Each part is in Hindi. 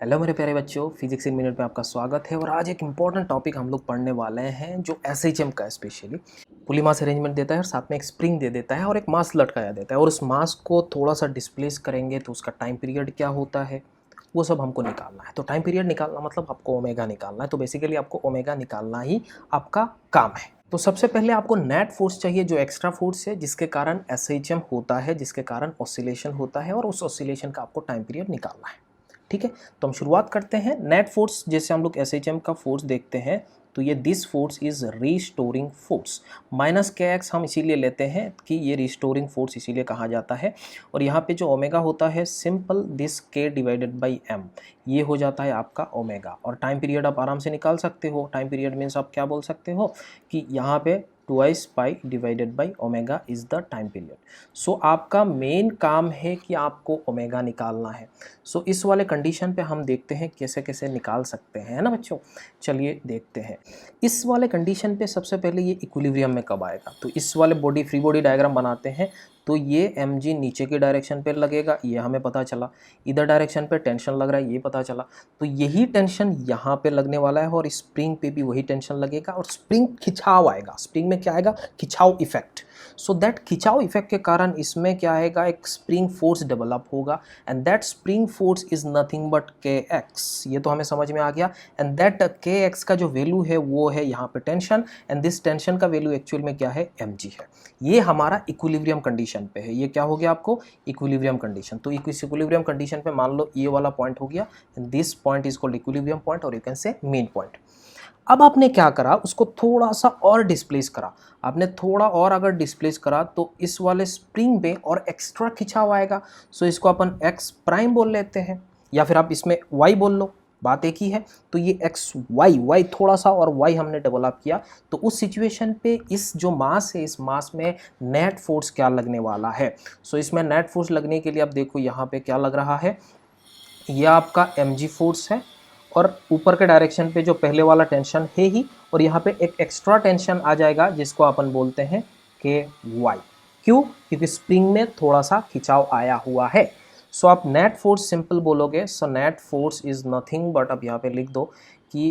हेलो मेरे प्यारे बच्चों, फिजिक्स इन मिनट में आपका स्वागत है। और आज एक इम्पॉर्टेंट टॉपिक हम लोग पढ़ने वाले हैं जो एसएचएम का स्पेशली पुली मास अरेंजमेंट देता है और साथ में एक स्प्रिंग दे देता है और एक मास लटकाया देता है और उस मास को थोड़ा सा डिस्प्लेस करेंगे तो उसका टाइम पीरियड क्या होता है वो सब हमको निकालना है। तो टाइम पीरियड निकालना मतलब आपको ओमेगा निकालना है। तो बेसिकली आपको ओमेगा निकालना ही आपका काम है। तो सबसे पहले आपको नेट फोर्स चाहिए जो एक्स्ट्रा फोर्स है जिसके कारण एसएचएम होता है, जिसके कारण ऑसिलेशन होता है, और उस ऑसिलेशन का आपको टाइम पीरियड निकालना है। ठीक है, तो हम शुरुआत करते हैं। नेट फोर्स जैसे हम लोग एसएचएम का फोर्स देखते हैं तो ये this force is restoring force. Minus के एक्स हम इसीलिए लेते हैं कि ये रीस्टोरिंग फोर्स इसीलिए कहा जाता है। और यहाँ पे जो ओमेगा होता है सिंपल दिस के डिवाइडेड बाई एम, ये हो जाता है आपका ओमेगा। और टाइम पीरियड आप आराम से निकाल सकते हो। टाइम पीरियड मीन्स आप क्या बोल सकते हो कि यहाँ पे twice pi divided by omega is the time period. So आपका मेन काम है कि आपको ओमेगा निकालना है। सो इस वाले कंडीशन पे हम देखते हैं कैसे कैसे निकाल सकते हैं, है ना बच्चों। चलिए देखते हैं। इस वाले कंडीशन पे सबसे पहले ये इक्विलिब्रियम में कब आएगा, तो इस वाले बॉडी फ्री बॉडी डायग्राम बनाते हैं। तो ये mg नीचे की डायरेक्शन पे लगेगा, ये हमें पता चला। इधर डायरेक्शन पे टेंशन लग रहा है, ये पता चला। तो यही टेंशन यहाँ पे लगने वाला है और स्प्रिंग पे भी वही टेंशन लगेगा और स्प्रिंग खिंचाव आएगा। स्प्रिंग में क्या आएगा? खिंचाव इफेक्ट। सो दैट खिंचाव इफेक्ट के कारण इसमें क्या आएगा? एक स्प्रिंग फोर्स डेवलप होगा and that spring force is nothing but के एक्स। ये तो हमें समझ में आ गया। एंड दैट के एक्स का जो वैल्यू है वो है यहाँ पे टेंशन, एंड दिस टेंशन का वैल्यू एक्चुअल में क्या है? mg है। ये हमारा इक्विलिब्रियम कंडीशन पे है। ये क्या हो गया आपको? Equilibrium condition. तो इक्विलिब्रियम कंडीशन पे मान लो ये वाला पॉइंट हो गया, and this point is called equilibrium point और you can say main point. अब आपने क्या करा? उसको थोड़ा सा और डिस्प्लेस करा। आपने थोड़ा और अगर डिस्प्लेस करा तो इस वाले स्प्रिंग में और एक्स्ट्रा खिंचाव आएगा। सो इसको अपन एक्स प्राइम बोल लेते हैं, या फिर आप इसमें वाई बोल लो, बात एक ही है। तो ये एक्स वाई थोड़ा सा और वाई हमने डेवलप किया। तो उस सिचुएशन पे इस जो मास है, इस मास में नेट फोर्स क्या लगने वाला है? सो इसमें नेट फोर्स लगने के लिए आप देखो यहाँ पे क्या लग रहा है। यह आपका mg फोर्स है और ऊपर के डायरेक्शन पे जो पहले वाला टेंशन है ही, और यहाँ पे एक एक्स्ट्रा टेंशन आ जाएगा जिसको अपन बोलते हैं के वाई। क्यों? क्योंकि स्प्रिंग में थोड़ा सा खिंचाव आया हुआ है। सो आप नेट फोर्स सिंपल बोलोगे। So net force is nothing but, अब यहाँ पे लिख दो कि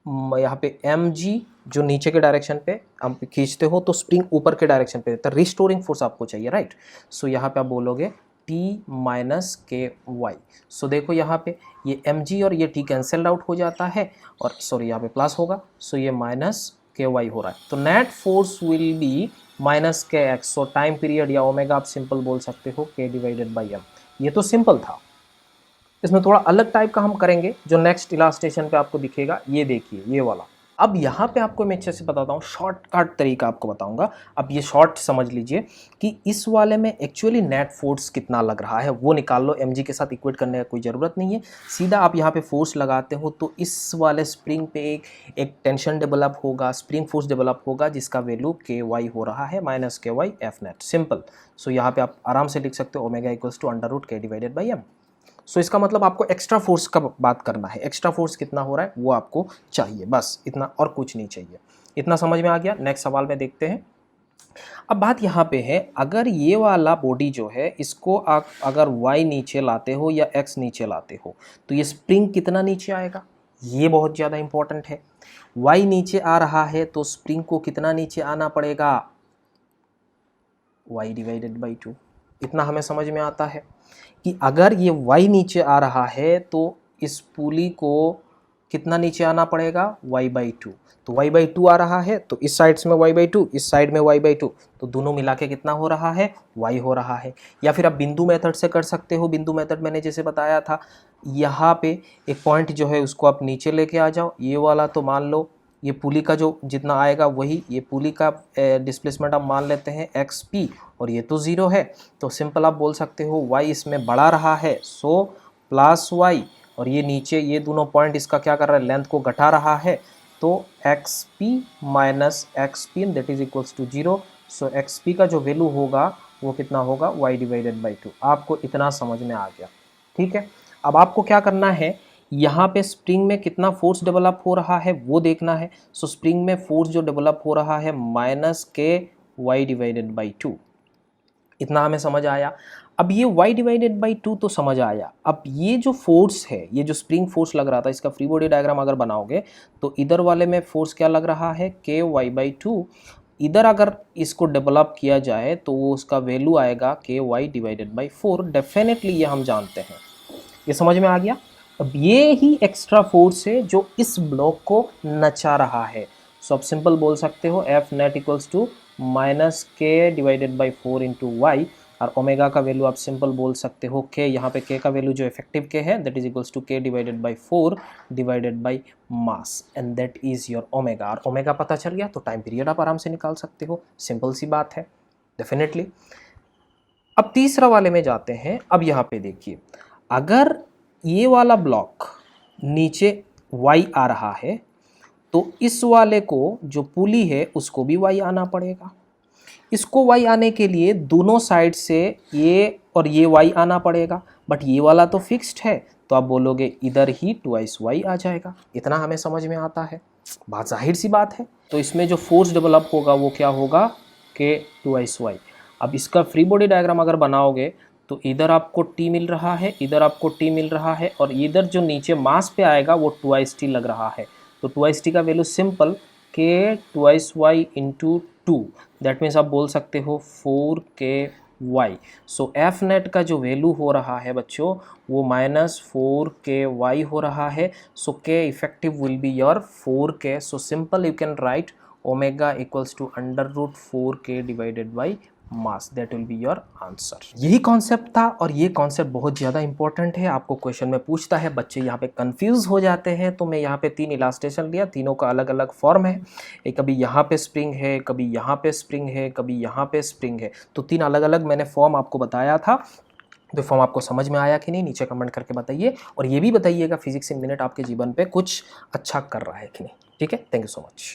यहाँ पे mg जो नीचे के डायरेक्शन पे आप खींचते हो तो स्प्रिंग ऊपर के डायरेक्शन पे देता है। रिस्टोरिंग फोर्स आपको चाहिए, राइट। सो यहाँ पे आप बोलोगे t माइनस के वाई। सो देखो यहाँ पे ये mg और ये t कैंसल्ड आउट हो जाता है, और सॉरी यहाँ पे प्लस होगा। सो ये माइनस के वाई हो रहा है। तो net force will be minus के एक्स। सो टाइम पीरियड या ओमेगा आप सिंपल बोल सकते हो k डिवाइडेड बाई m। ये तो सिंपल था। इसमें थोड़ा अलग टाइप का हम करेंगे जो नेक्स्ट इलास्ट्रेशन पे आपको दिखेगा। ये देखिए ये वाला। अब यहाँ पे आपको मैं अच्छे से बताता हूँ, शॉर्टकट तरीका आपको बताऊंगा। अब ये शॉर्ट समझ लीजिए कि इस वाले में एक्चुअली नेट फोर्स कितना लग रहा है वो निकाल लो। mg के साथ इक्वेट करने का कोई ज़रूरत नहीं है, सीधा आप यहाँ पे फोर्स लगाते हो तो इस वाले स्प्रिंग पे एक टेंशन डेवलप होगा, स्प्रिंग फोर्स डेवलप होगा जिसका वैल्यू के वाई हो रहा है minus K Y F net. Simple. So यहाँ पे आप आराम से लिख सकते हो omega equals to under root K divided by M. So इसका मतलब आपको एक्स्ट्रा फोर्स का बात करना है। एक्स्ट्रा फोर्स कितना हो रहा है वो आपको चाहिए, बस इतना, और कुछ नहीं चाहिए। इतना समझ में आ गया। नेक्स्ट सवाल में देखते हैं। अब बात यहाँ पे है, अगर ये वाला बॉडी जो है इसको आप अगर y नीचे लाते हो या x नीचे लाते हो तो ये स्प्रिंग कितना नीचे आएगा? ये बहुत ज़्यादा इंपॉर्टेंट है। y नीचे आ रहा है तो स्प्रिंग को कितना नीचे आना पड़ेगा? y divided by 2। इतना हमें समझ में आता है कि अगर ये y नीचे आ रहा है तो इस पुली को कितना नीचे आना पड़ेगा? y by 2। तो y बाई 2 आ रहा है तो इस साइड में y बाई 2, इस साइड में y बाई 2, तो दोनों मिला के कितना हो रहा है? y हो रहा है। या फिर आप बिंदु मेथड से कर सकते हो। बिंदु मेथड मैंने जैसे बताया था, यहाँ पे एक पॉइंट जो है उसको आप नीचे लेके आ जाओ। ये वाला तो मान लो ये पुली का जो जितना आएगा वही, ये पुली का डिस्प्लेसमेंट आप मान लेते हैं xp, और ये तो 0 है। तो सिंपल आप बोल सकते हो y इसमें बढ़ा रहा है, सो प्लस y, और ये नीचे ये दोनों पॉइंट इसका क्या कर रहा है? लेंथ को घटा रहा है। तो xp minus xp that is equals to 0। So xp का जो वैल्यू होगा वो कितना होगा? y divided by 2। आपको इतना समझ में आ गया, ठीक है। अब आपको क्या करना है, यहाँ पे स्प्रिंग में कितना फोर्स डेवलप हो रहा है वो देखना है। सो स्प्रिंग में फोर्स जो डेवलप हो रहा है minus K Y divided by 2। इतना हमें समझ आया। अब ये y डिवाइडेड बाई 2 तो समझ आया। अब ये जो फोर्स है, ये जो स्प्रिंग फोर्स लग रहा था, इसका फ्री बॉडी डायग्राम अगर बनाओगे तो इधर वाले में फोर्स क्या लग रहा है, के वाई बाई 2। इधर अगर इसको डेवलप किया जाए तो वो उसका वैल्यू आएगा के वाई डिवाइडेड बाई 4। डेफिनेटली ये हम जानते हैं, ये समझ में आ गया। अब ये ही एक्स्ट्रा फोर्स है जो इस ब्लॉक को नचा रहा है। सो आप सिंपल बोल सकते हो F net equals to minus K divided by 4 into Y, और ओमेगा का वैल्यू आप सिंपल बोल सकते हो के, यहाँ पे के का वैल्यू जो इफेक्टिव के है दैट इज इक्वल्स टू के divided by 4 divided by mass, and that is your omega. और ओमेगा पता चल गया तो टाइम पीरियड आप आराम से निकाल सकते हो, सिंपल सी बात है डेफिनेटली। अब तीसरा वाले में जाते हैं। अब यहाँ पे देखिए, अगर ये वाला ब्लॉक नीचे y आ रहा है तो इस वाले को जो पुली है उसको भी y आना पड़ेगा। इसको y आने के लिए दोनों साइड से ये और ये y आना पड़ेगा, बट ये वाला तो फिक्स्ड है तो आप बोलोगे इधर ही ट्वाइस y आ जाएगा। इतना हमें समझ में आता है, बात जाहिर सी बात है। तो इसमें जो फोर्स डेवलप होगा वो क्या होगा, के ट्वाइस y। अब इसका फ्री बॉडी डायग्राम अगर बनाओगे तो इधर आपको t मिल रहा है, इधर आपको t मिल रहा है, और इधर जो नीचे मास पे आएगा वो ट्वाइस t लग रहा है। तो ट्वाइस t का वैल्यू सिंपल के twice y into 2, that means आप बोल सकते हो 4KY। सो एफ नेट का जो वैल्यू हो रहा है बच्चों वो माइनस 4KY हो रहा है। So K effective will be your 4K। So simple you can write omega equals to under root 4K divided by mass, that will be your answer. यही कॉन्सेप्ट था, और ये कॉन्सेप्ट बहुत ज़्यादा इंपॉर्टेंट है, आपको क्वेश्चन में पूछता है, बच्चे यहाँ पे कंफ्यूज हो जाते हैं। तो मैं यहाँ पे 3 इलास्ट्रेशन लिया, तीनों का अलग अलग फॉर्म है। एक कभी यहाँ पे स्प्रिंग है, कभी यहाँ पे स्प्रिंग है, कभी यहाँ पे स्प्रिंग है। तो 3 अलग अलग मैंने फॉर्म आपको बताया था। तो फॉर्म आपको समझ में आया कि नहीं, नीचे कमेंट करके बताइए, और ये भी बताइएगा फिजिक्स इन मिनट आपके जीवन पे कुछ अच्छा कर रहा है कि नहीं। ठीक है, थैंक यू सो मच।